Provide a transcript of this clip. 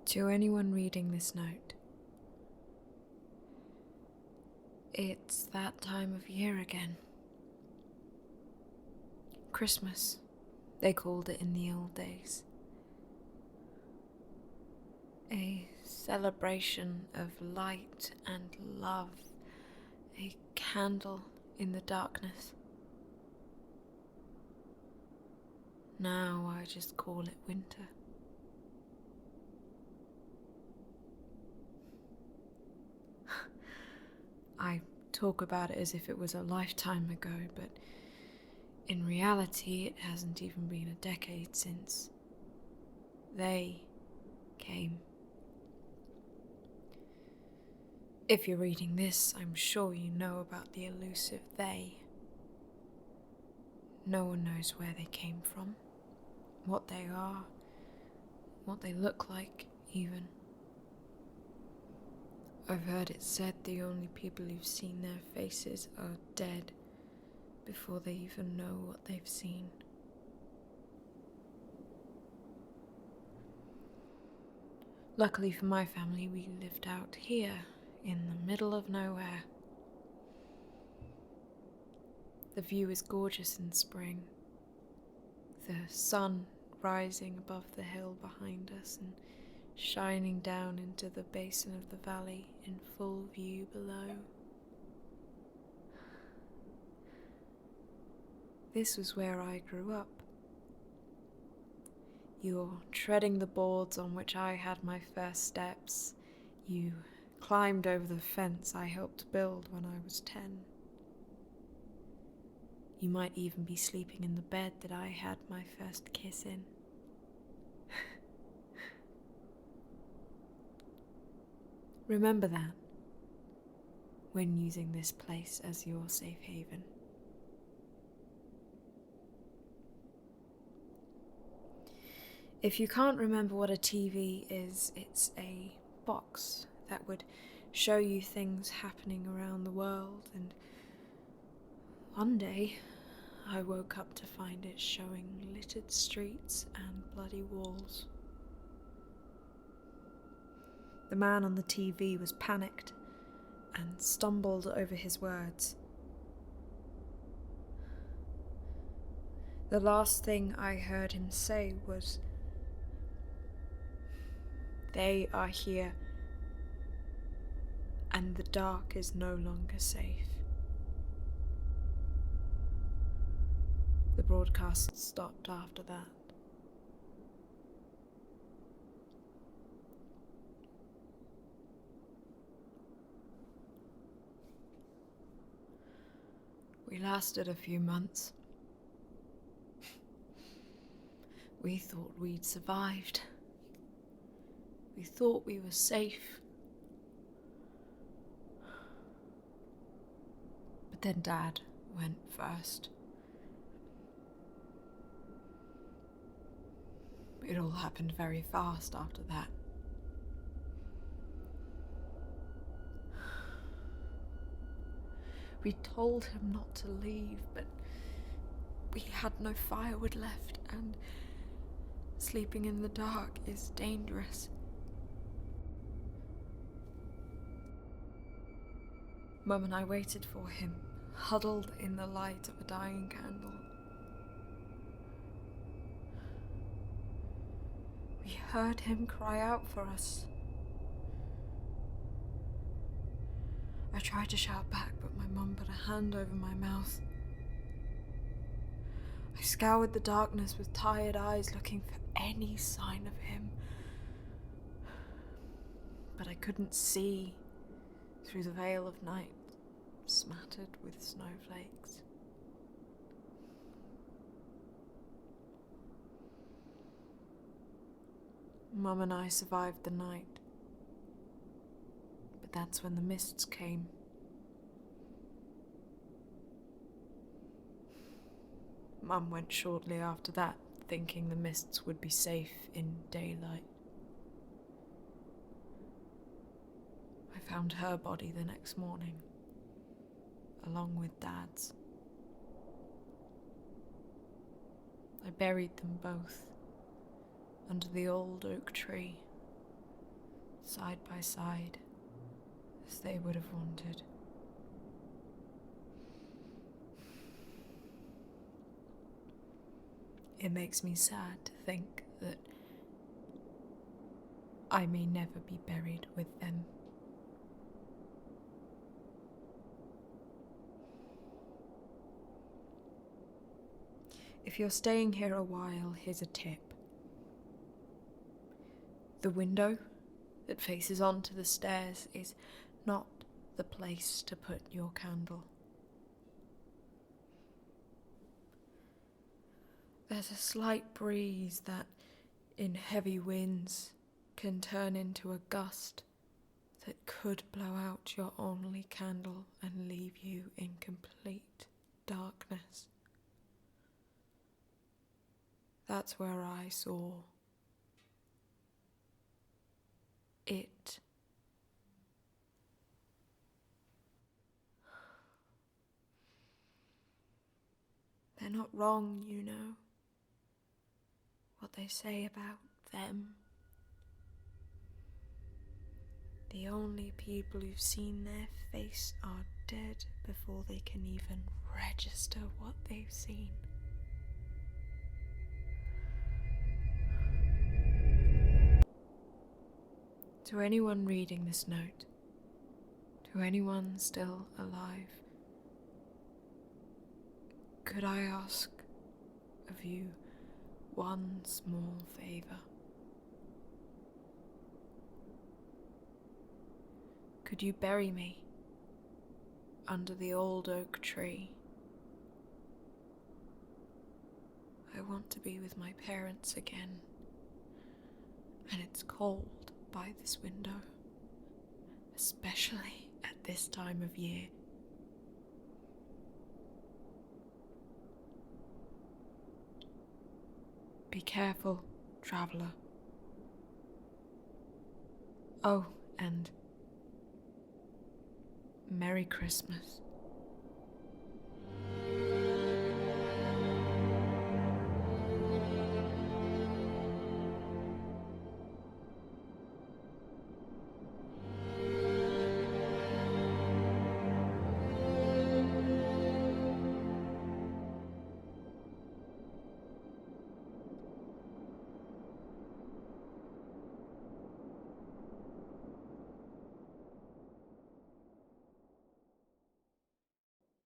To anyone reading this note, it's that time of year again. Christmas, they called it in the old days. A celebration of light and love, a candle in the darkness. Now I just call it winter. I talk about it as if it was a lifetime ago, but in reality it hasn't even been a decade since they came. If you're reading this, I'm sure you know about the elusive they. No one knows where they came from, what they are, what they look like, even. I've heard it said the only people who've seen their faces are dead before they even know what they've seen. Luckily for my family, we lived out here in the middle of nowhere. The view is gorgeous in spring. The sun rising above the hill behind us and shining down into the basin of the valley in full view below. This was where I grew up. You're treading the boards on which I had my first steps. You climbed over the fence I helped build when I was 10. You might even be sleeping in the bed that I had my first kiss in. Remember that when using this place as your safe haven. If you can't remember what a TV is, it's a box that would show you things happening around the world, and one day I woke up to find it showing littered streets and bloody walls. The man on the TV was panicked and stumbled over his words. The last thing I heard him say was, "They are here, and the dark is no longer safe." The broadcast stopped after that. We lasted a few months. We thought we'd survived. We thought we were safe. But then Dad went first. It all happened very fast after that. We told him not to leave, but we had no firewood left, and sleeping in the dark is dangerous. Mum and I waited for him, huddled in the light of a dying candle. We heard him cry out for us. I tried to shout back, but my mum put a hand over my mouth. I scoured the darkness with tired eyes, looking for any sign of him. But I couldn't see through the veil of night, smattered with snowflakes. Mum and I survived the night. But that's when the mists came. Mum went shortly after that, thinking the mists would be safe in daylight. I found her body the next morning, along with Dad's. I buried them both under the old oak tree side by side, as they would have wanted. It makes me sad to think that I may never be buried with them. If you're staying here a while, here's a tip. The window that faces onto the stairs is not the place to put your candle. There's a slight breeze that, in heavy winds, can turn into a gust that could blow out your only candle and leave you in complete darkness. That's where I saw it. They're not wrong, you know, what they say about them. The only people who've seen their face are dead before they can even register what they've seen. To anyone reading this note, to anyone still alive, could I ask of you one small favor? Could you bury me under the old oak tree? I want to be with my parents again, and it's cold by this window, especially at this time of year. Be careful, traveller. Oh, and Merry Christmas.